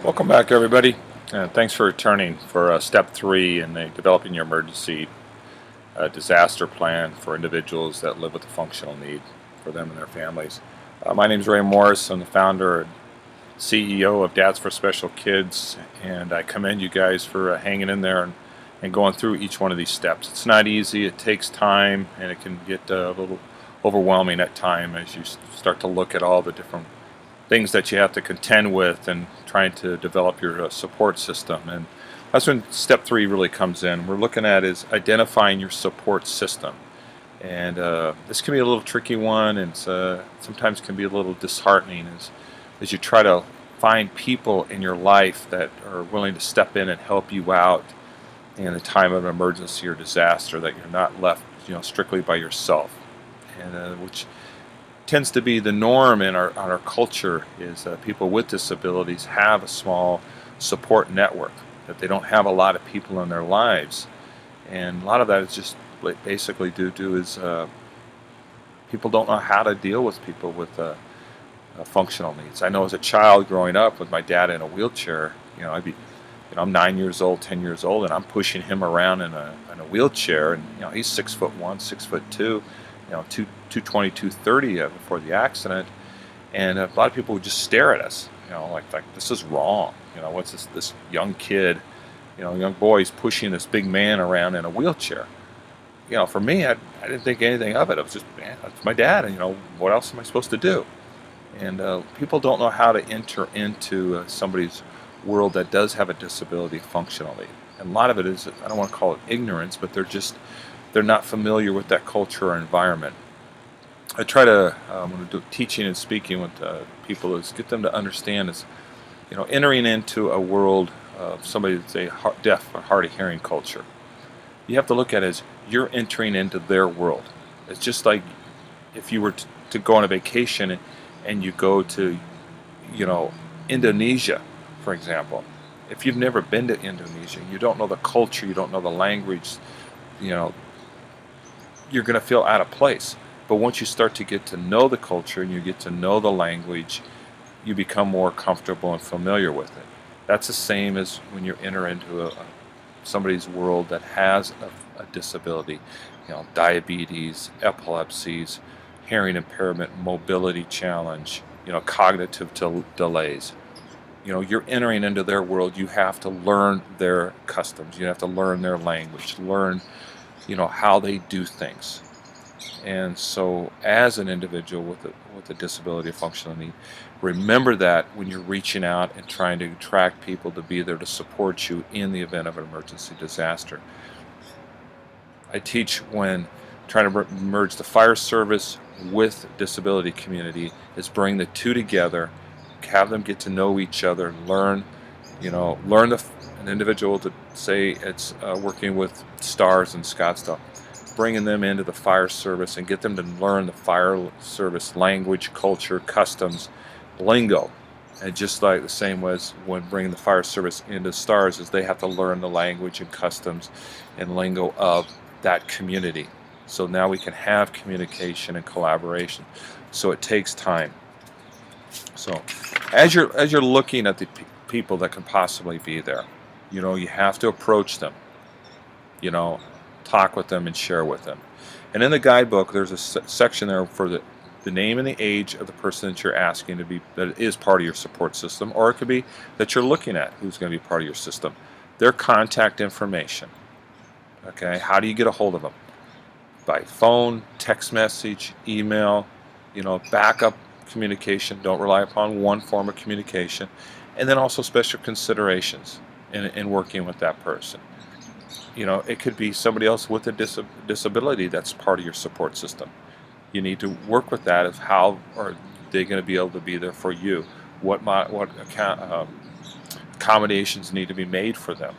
Welcome back, everybody. Thanks for returning for step 3 in developing your emergency disaster plan for individuals that live with a functional need for them and their families. My name is Ray Morris. I'm the founder and CEO of Dads for Special Kids, and I commend you guys for hanging in there and going through each one of these steps. It's not easy. It takes time, and it can get a little overwhelming at times as you start to look at all the different things that you have to contend with and trying to develop your support system. And that's when step 3 really comes in. We're looking at is identifying your support system. And this can be a little tricky one, and sometimes can be a little disheartening as you try to find people in your life that are willing to step in and help you out in a time of emergency or disaster, that you're not left strictly by yourself. And which tends to be the norm in our culture is that people with disabilities have a small support network, that they don't have a lot of people in their lives. And a lot of that is just basically due to people don't know how to deal with people with functional needs. I know as a child growing up with my dad in a wheelchair, I'm 9 years old, 10 years old, and I'm pushing him around in a wheelchair, and he's 6'1", 6'2", 220, 230 before the accident, and a lot of people would just stare at us, like this is wrong. What's this young kid, young boy's pushing this big man around in a wheelchair? For me, I didn't think anything of it. It was just, man, that's my dad, and what else am I supposed to do? And people don't know how to enter into somebody's world that does have a disability functionally. And a lot of it is, I don't want to call it ignorance, but they're not familiar with that culture or environment. I try to, when I'm teaching and speaking with people, is get them to understand is, entering into a world of somebody that's a deaf or hard of hearing culture. You have to look at it as you're entering into their world. It's just like if you were to go on a vacation and you go to, Indonesia, for example. If you've never been to Indonesia, you don't know the culture, you don't know the language, you're going to feel out of place. But once you start to get to know the culture and you get to know the language, you become more comfortable and familiar with it. That's the same as when you enter into somebody's world that has a disability, diabetes, epilepsies, hearing impairment, mobility challenge, cognitive delays. You're entering into their world. You have to learn their customs. You have to learn their language, learn, how they do things. And so as an individual with a disability or functional need, remember that when you're reaching out and trying to attract people to be there to support you in the event of an emergency disaster. I teach when trying to merge the fire service with disability community is bring the two together, have them get to know each other, learn an individual to say it's working with STARS in Scottsdale, bringing them into the fire service and get them to learn the fire service language, culture, customs, lingo. And just like the same as when bringing the fire service into STARS, is they have to learn the language and customs and lingo of that community. So now we can have communication and collaboration. So it takes time. So as you're looking at the people that can possibly be there, you have to approach them, talk with them and share with them. And in the guidebook, there's a section there for the name and the age of the person that you're asking to be, that is part of your support system, or it could be that you're looking at who's going to be part of your system. Their contact information. Okay, how do you get a hold of them? By phone, text message, email, backup communication. Don't rely upon one form of communication. And then also special considerations in working with that person. It could be somebody else with a disability that's part of your support system. You need to work with that of how are they going to be able to be there for you. What accommodations need to be made for them.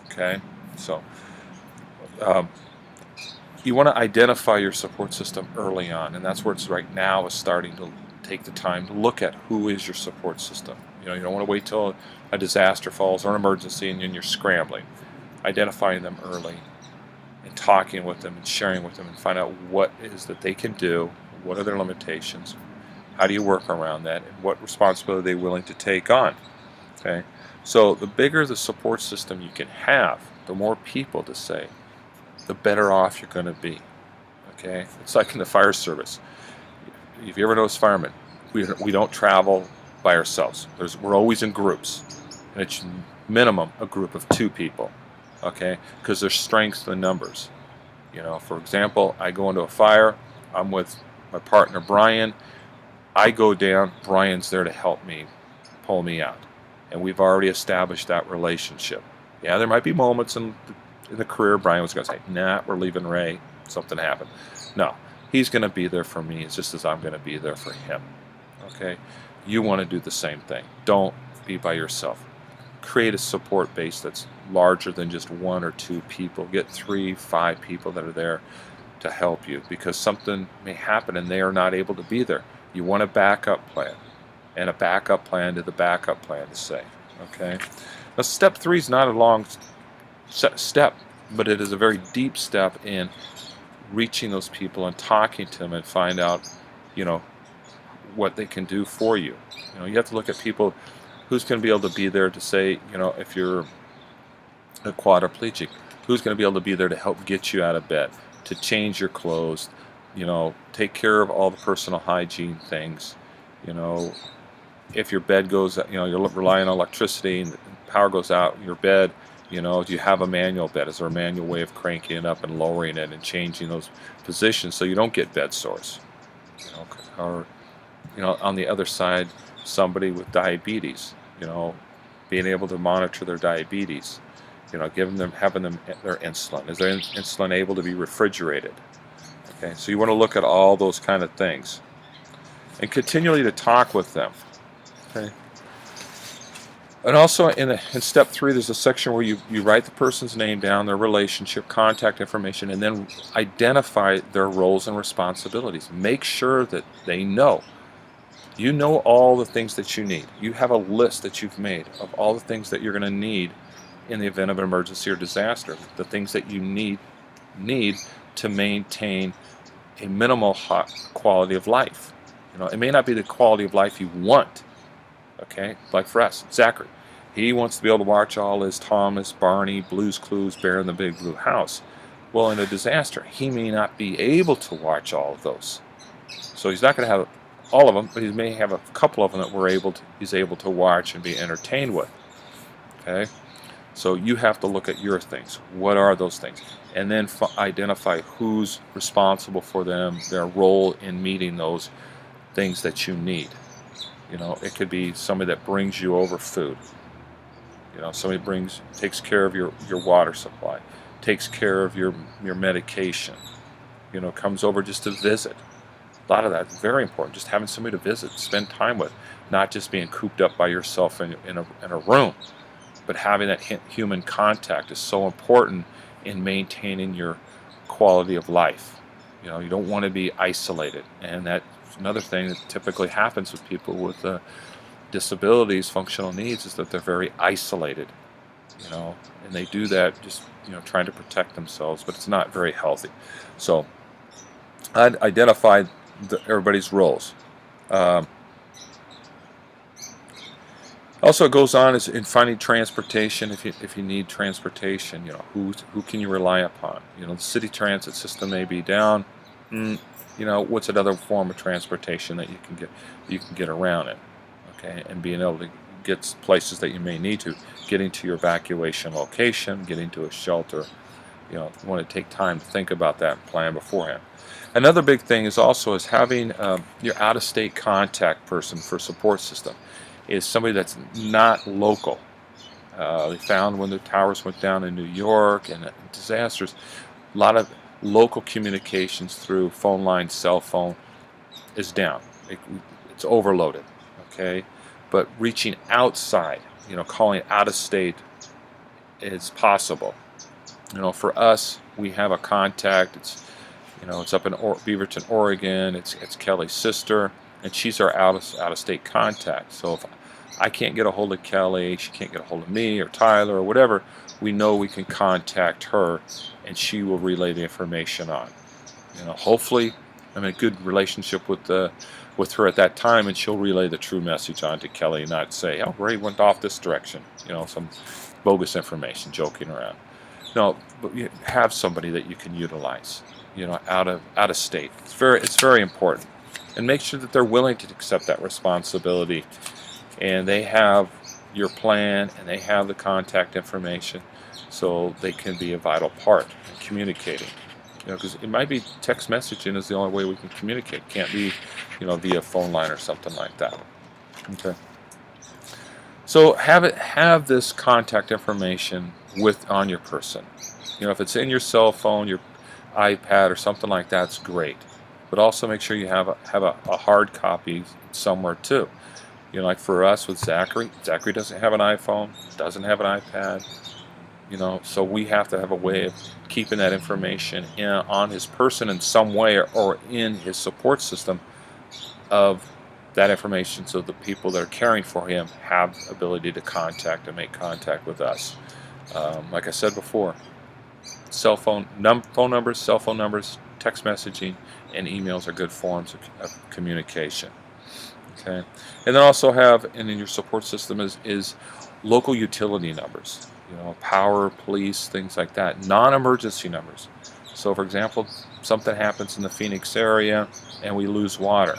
Okay, so you want to identify your support system early on, and that's where it's right now is starting to take the time to look at who is your support system. You don't want to wait till a disaster falls or an emergency and then you're scrambling. Identifying them early and talking with them and sharing with them and find out what is that they can do, what are their limitations, how do you work around that, and what responsibility are they willing to take on. Okay, so the bigger the support system you can have, the more people to say, the better off you're going to be. Okay, it's like in the fire service. If you ever notice firemen, we don't travel by ourselves. We're always in groups, and it's minimum a group of 2 people. Okay, because there's strength in numbers. For example, I go into a fire. I'm with my partner Brian. I go down. Brian's there to help me pull me out, and we've already established that relationship. Yeah, there might be moments in the career Brian was going to say, "Nah, we're leaving Ray. Something happened." No, he's going to be there for me just as I'm going to be there for him. Okay, you want to do the same thing. Don't be by yourself. Create a support base that's larger than just 1 or 2 people. Get 3, 5 people that are there to help you, because something may happen and they are not able to be there. You want a backup plan, and a backup plan to the backup plan to say. Okay. Now, step 3 is not a long step, but it is a very deep step in reaching those people and talking to them and find out, what they can do for you. You have to look at people who's going to be able to be there to say, if you're a quadriplegic, who's going to be able to be there to help get you out of bed, to change your clothes, take care of all the personal hygiene things. If your bed goes, you're relying on electricity and the power goes out in your bed, do you have a manual bed? Is there a manual way of cranking it up and lowering it and changing those positions so you don't get bed sores? Or, on the other side, somebody with diabetes, being able to monitor their diabetes, having them their insulin. Is their insulin able to be refrigerated? Okay, so you want to look at all those kind of things and continually to talk with them. Okay. And also in step 3, there's a section where you write the person's name down, their relationship, contact information, and then identify their roles and responsibilities. Make sure that they know. You know all the things that you need. You have a list that you've made of all the things that you're going to need in the event of an emergency or disaster. The things that you need to maintain a minimal quality of life. It may not be the quality of life you want. Okay, like for us, Zachary, he wants to be able to watch all his Thomas, Barney, Blue's Clues, Bear in the Big Blue House. Well, in a disaster, he may not be able to watch all of those. So he's not going to have all of them, but he may have a couple of them that he's able to watch and be entertained with. Okay, so you have to look at your things. What are those things? And then identify who's responsible for them, their role in meeting those things that you need. It could be somebody that brings you over food. Somebody takes care of your water supply, takes care of your medication. Comes over just to visit. A lot of that is very important. Just having somebody to visit, spend time with, not just being cooped up by yourself in a room, but having that human contact is so important in maintaining your quality of life. You don't want to be isolated, and that's another thing that typically happens with people with disabilities, functional needs, is that they're very isolated, and they do that just trying to protect themselves, but it's not very healthy. So I'd identify everybody's roles. Also, it goes on is in finding transportation. If you need transportation, who can you rely upon? The city transit system may be down. What's another form of transportation that you can get around it? Okay, and being able to get places that you may need to, getting to your evacuation location, getting to a shelter. You want to take time to think about that and plan beforehand. Another big thing is having your out-of-state contact person for support system is somebody that's not local. They found when the towers went down in New York and disasters, a lot of local communications through phone line, cell phone is down. It's overloaded. Okay, but reaching outside, calling out of state is possible. For us, we have a contact. It's up in Beaverton, Oregon. It's Kelly's sister, and she's our out of state contact. So if I can't get a hold of Kelly, she can't get a hold of me or Tyler or whatever, we know we can contact her, and she will relay the information on. Hopefully, I'm in a good relationship with with her at that time, and she'll relay the true message on to Kelly, not say, "Oh, Ray went off this direction," some bogus information, joking around. No, but you have somebody that you can utilize, out of state. It's very important, and make sure that they're willing to accept that responsibility, and they have your plan and they have the contact information, so they can be a vital part in communicating. Because it might be text messaging is the only way we can communicate. Can't be, via phone line or something like that. Okay. So have this contact information on your person. If it's in your cell phone, your iPad, or something like that, it's great. But also make sure you have a hard copy somewhere too. Like for us with Zachary doesn't have an iPhone, doesn't have an iPad. So we have to have a way of keeping that information on his person in some way, or in his support system of that information, so the people that are caring for him have ability to contact and make contact with us. Like I said before, phone numbers, cell phone numbers, text messaging, and emails are good forms of communication. Okay, and then also in your support system is local utility numbers. Power, police, things like that. Non-emergency numbers. So, for example, something happens in the Phoenix area and we lose water.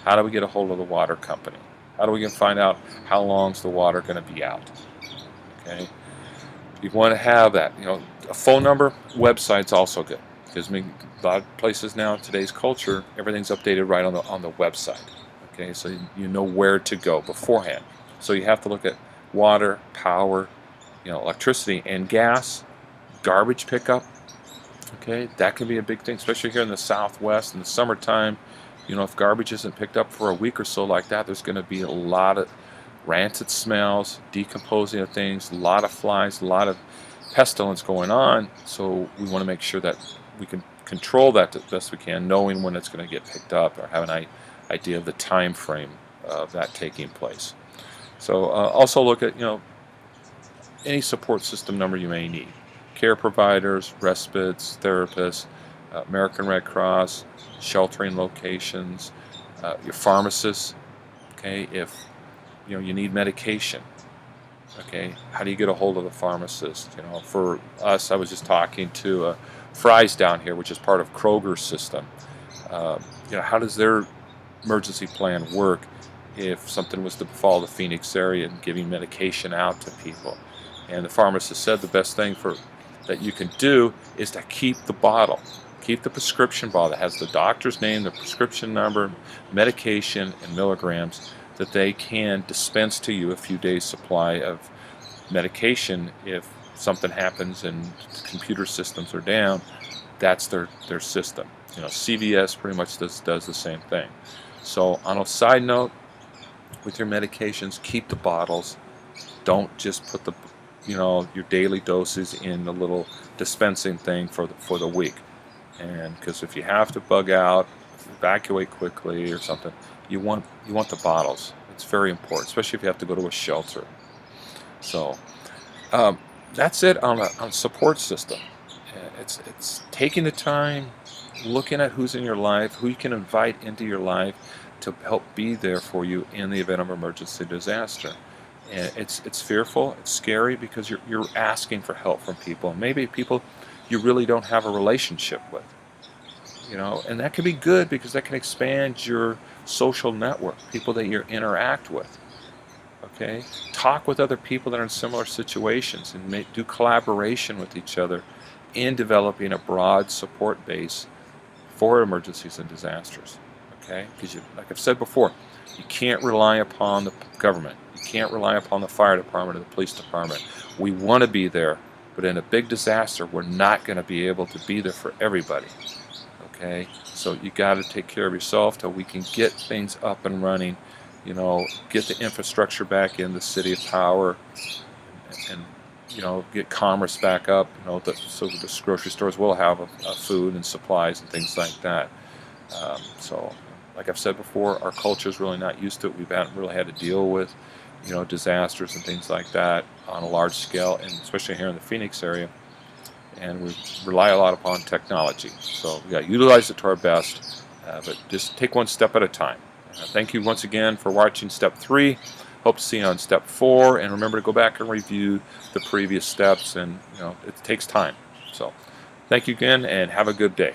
How do we get a hold of the water company? How do we find out how long's the water going to be out? Okay, you want to have that. A phone number, website's also good, because a lot of places now in today's culture, everything's updated right on the website. Okay, so you know where to go beforehand. So you have to look at water, power, electricity and gas, garbage pickup. Okay, that can be a big thing, especially here in the Southwest in the summertime. If garbage isn't picked up for a week or so like that, there's going to be a lot of rancid smells, decomposing of things, a lot of flies, a lot of pestilence going on. So we want to make sure that we can control that the best we can, knowing when it's going to get picked up, or have an idea of the time frame of that taking place. So also look at any support system number you may need. Care providers, respites, therapists, American Red Cross, sheltering locations, your pharmacists. Okay, if you need medication. Okay, how do you get a hold of the pharmacist? For us, I was just talking to Fry's down here, which is part of Kroger's system. How does their emergency plan work if something was to befall the Phoenix area, and giving medication out to people? And the pharmacist said the best thing that you can do is to keep the bottle. Keep the prescription bottle that has the doctor's name, the prescription number, medication, and milligrams, that they can dispense to you a few days' supply of medication if something happens and computer systems are down. That's their system. CVS pretty much does the same thing. So on a side note, with your medications, keep the bottles. Don't just put your daily doses in the little dispensing thing for the week. And because if you have to bug out, evacuate quickly or something, you want the bottles. It's very important, especially if you have to go to a shelter. So that's it on a support system. It's taking the time, looking at who's in your life, who you can invite into your life to help be there for you in the event of emergency disaster. And it's fearful, it's scary, because you're asking for help from people, maybe people you really don't have a relationship with. And that can be good, because that can expand your social network, people that you interact with. Okay, talk with other people that are in similar situations, and do collaboration with each other in developing a broad support base for emergencies and disasters. Okay, because like I've said before, you can't rely upon the government. You can't rely upon the fire department or the police department. We want to be there, but in a big disaster, we're not going to be able to be there for everybody. Okay, so you got to take care of yourself till we can get things up and running. Get the infrastructure back in the city of power, and get commerce back up. So the grocery stores will have food and supplies and things like that. So, like I've said before, our culture is really not used to it. We haven't really had to deal with, disasters and things like that on a large scale, and especially here in the Phoenix area. And we rely a lot upon technology. So we got to utilize it to our best, but just take one step at a time. Thank you once again for watching step 3. Hope to see you on step 4, and remember to go back and review the previous steps, and it takes time. So thank you again, and have a good day.